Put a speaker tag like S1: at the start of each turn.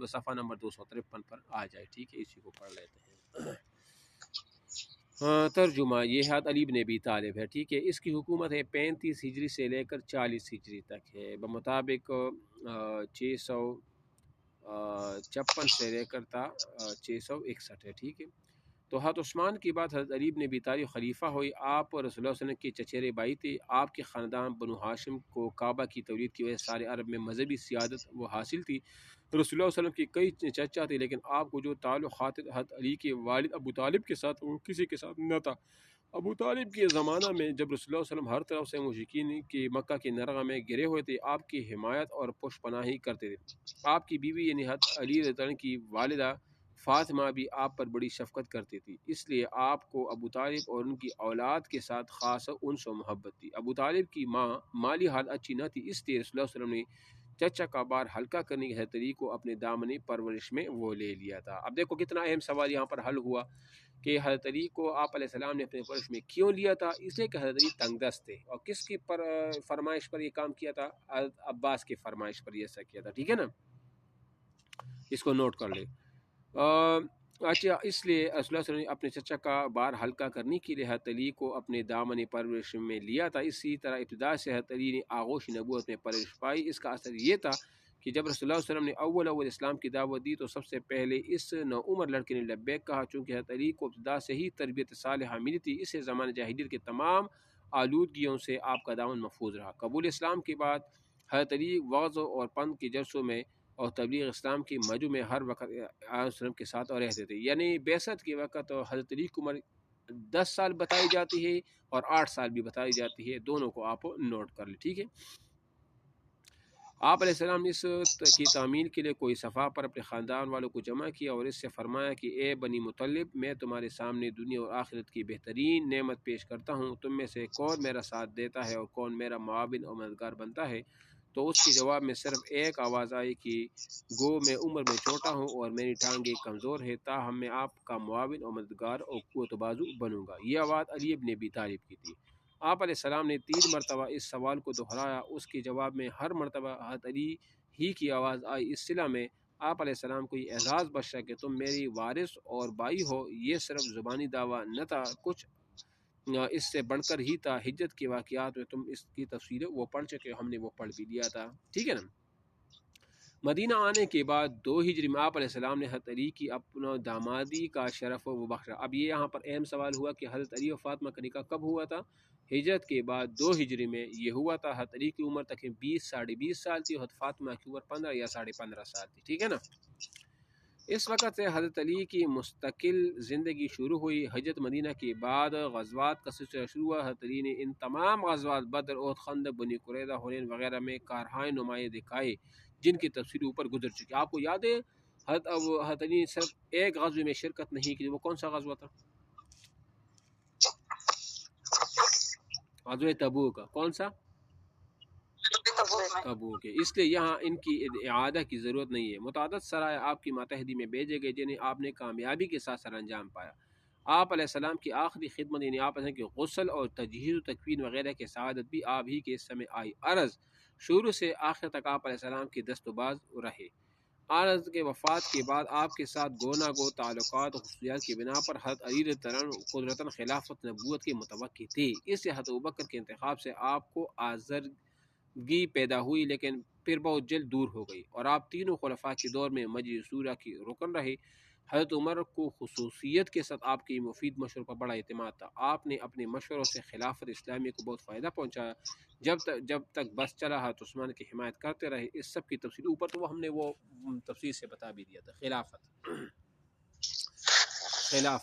S1: وہ صفحہ نمبر 253 پر آ جائے، ٹھیک ہے، اسی کو پڑھ لیتے ہیں۔ ترجمہ، یہ حضرت علی بن ابی طالب ہے، ٹھیک ہے، اس کی حکومت ہے 35 ہجری سے لے کر 40 ہجری تک ہے، بمطابق 656 سے لے کر تا 661 ہے، ٹھیک ہے۔ تو حضرت عثمان کی بات حضرت علی بن ابی طالب خلیفہ ہوئی، آپ رسول اللہ صلی اللہ علیہ وسلم کے چچیرے بھائی تھے۔ آپ کے خاندان بنو ہاشم کو کعبہ کی تولید کی وجہ سے سارے عرب میں مذہبی سیادت وہ حاصل تھی۔ رسول اللہ صلی اللہ علیہ وسلم کی کئی چچا تھے، لیکن آپ کو جو تعلق حضرت علی کے والد ابو طالب کے ساتھ وہ کسی کے ساتھ نہ تھا۔ ابو طالب کے زمانہ میں جب رسول اللہ صلی اللہ علیہ وسلم ہر طرف سے مشرکین کی مکہ کے نرغہ میں گرے ہوئے تھے، آپ کی حمایت اور پشت پناہی کرتے تھے۔ آپ کی بیوی یعنی حضرت علی رضی اللہ عنہ کی والدہ فاطمہ بھی آپ پر بڑی شفقت کرتی تھی، اس لیے آپ کو ابو طالب اور ان کی اولاد کے ساتھ خاص انس و محبت تھی۔ ابو طالب کی ماں مالی حالت اچھی نہ تھی، اس لیے رسول اللہ صلی اللہ علیہ وسلم نے چچا کا بار ہلکا کرنے کی حضرت علی کو اپنے دامنی پرورش میں وہ لے لیا تھا۔ اب دیکھو کتنا اہم سوال یہاں پر حل ہوا کہ حضرت علی کو آپ علیہ السلام نے اپنے پرورش میں کیوں لیا تھا؟ اس لیے کہ حضرت علی تنگ دست تھے، اور کس کی فرمائش پر یہ کام کیا تھا؟ حضرت عباس کی فرمائش پر یہ ایسا کیا تھا، ٹھیک ہے نا، اس کو نوٹ کر لے۔ اچھا، اس لیے رسول اللہ صلی اللہ علیہ وسلم نے اپنے چچا کا بار ہلکا کرنے کے لیے حضرت علی کو اپنے دامن پرورش میں لیا تھا۔ اسی طرح ابتدا سے حضرت علی نے آغوش نبوت میں پرورش پائی۔ اس کا اثر یہ تھا کہ جب رسول اللہ صلی اللہ علیہ وسلم نے اول اسلام کی دعوت دی تو سب سے پہلے اس نوعمر لڑکے نے لبیک کہا، چونکہ حضرت علی کو ابتدا سے ہی تربیت صالحہ ملی تھی، اس سے زمانہ جاہلیت کے تمام آلودگیوں سے آپ کا دامن محفوظ رہا۔ قبول اسلام کے بعد حضرت علی وعظ اور پند کے جلسوں میں اور تبلیغ اسلام کی مجو میں ہر وقت وسلم کے ساتھ اور رہتے تھے، یعنی بعثت کے وقت حضرت علی کی عمر 10 سال بتائی جاتی ہے اور 8 سال بھی بتائی جاتی ہے، دونوں کو آپ نوٹ کر لیں، ٹھیک ہے۔ آپ علیہ السلام نے اس کی تعمیل کے لیے کوئی صفحہ پر اپنے خاندان والوں کو جمع کیا اور اس سے فرمایا کہ اے بنی مطلب، میں تمہارے سامنے دنیا اور آخرت کی بہترین نعمت پیش کرتا ہوں، تم میں سے کون میرا ساتھ دیتا ہے اور کون میرا معاون اور مددگار بنتا ہے؟ تو اس کے جواب میں صرف ایک آواز آئی کہ گو میں عمر میں چھوٹا ہوں اور میری ٹانگیں کمزور ہے، تاہم میں آپ کا معاون اور مددگار اور قوت و بازو بنوں گا۔ یہ آواز علی بن ابی طالب کی تھی۔ آپ علیہ السلام نے 3 مرتبہ اس سوال کو دہرایا، اس کے جواب میں ہر مرتبہ حضرت علی ہی کی آواز آئی۔ اس صلہ میں آپ علیہ السلام کو یہ اعزاز بخشا کہ تم میری وارث اور بائی ہو۔ یہ صرف زبانی دعویٰ نہ تھا، کچھ اس سے بڑھ کر ہی تھا۔ ہجرت کے واقعات میں تم اس کی تفصیلیں وہ پڑھ چکے، ہم نے وہ پڑھ بھی لیا تھا، ٹھیک ہے نا۔ مدینہ آنے کے بعد 2 ہجری میں آپ علیہ السلام نے حضرت علی کی اپنا دامادی کا شرف وہ بخشا۔ اب یہ یہاں پر اہم سوال ہوا کہ حضرت علی و فاطمہ کا نکاح کب ہوا تھا؟ ہجرت کے بعد 2 ہجری میں یہ ہوا تھا۔ حضرت علی کی عمر تقریباً 20 ساڑھے 20 سال تھی، حضرت فاطمہ کی عمر 15 یا ساڑھے 15 سال تھی، ٹھیک ہے نا۔ اس وقت سے حضرت علی کی مستقل زندگی شروع ہوئی۔ ہجرت مدینہ کے بعد غزوات کا سلسلہ شروع ہوا۔ حضرت علی نے ان تمام غزوات بدر، احد، خندق، بنی قریظہ، حنین وغیرہ میں کارہائے نمایاں دکھائے، جن کی تفصیل اوپر گزر چکی۔ آپ کو یاد ہے حضرت علی نے صرف ایک غزوے میں شرکت نہیں کی، وہ کون سا غزوہ تھا؟ غزوہ تبوک کا۔ کون سا؟ تبوک ہے۔ اس لیے یہاں ان کی اعادہ کی ضرورت نہیں ہے۔ متعدد سرائے آپ کی ماتحتی میں بھیجے گئے، جنہیں آپ نے کامیابی کے ساتھ سر انجام پایا۔ آپ علیہ السلام کی آخری خدمت یعنی آپ کی غسل اور تجہیز و تکفین وغیرہ کی سعادت بھی آپ ہی کے سمے آئی۔ عرض شروع سے آخر تک آپ علیہ السلام کی دست و باز رہے۔ عرض کے وفات کے بعد آپ کے ساتھ گونا گو تعلقات و خصوصیات کی بنا پر حضرت علی رضی اللہ عنہ قدرتاً خلافت نبوت کے متوقع تھے۔ اس سے حضرت ابوبکر کے انتخاب سے آپ کو آزردگی پیدا ہوئی، لیکن پھر بہت جلد دور ہو گئی، اور آپ تینوں خلفاء کے دور میں مجلس شورا کی رکن رہے۔ حضرت عمر کو خصوصیت کے ساتھ آپ کی مفید مشوروں پر بڑا اعتماد تھا۔ آپ نے اپنے مشوروں سے خلافت اسلامی کو بہت فائدہ پہنچایا۔ جب تک بس چلا حضرت عثمان کی حمایت کرتے رہے۔ اس سب کی تفصیل اوپر تو ہم نے وہ تفصیل سے بتا بھی دیا تھا۔ خلافت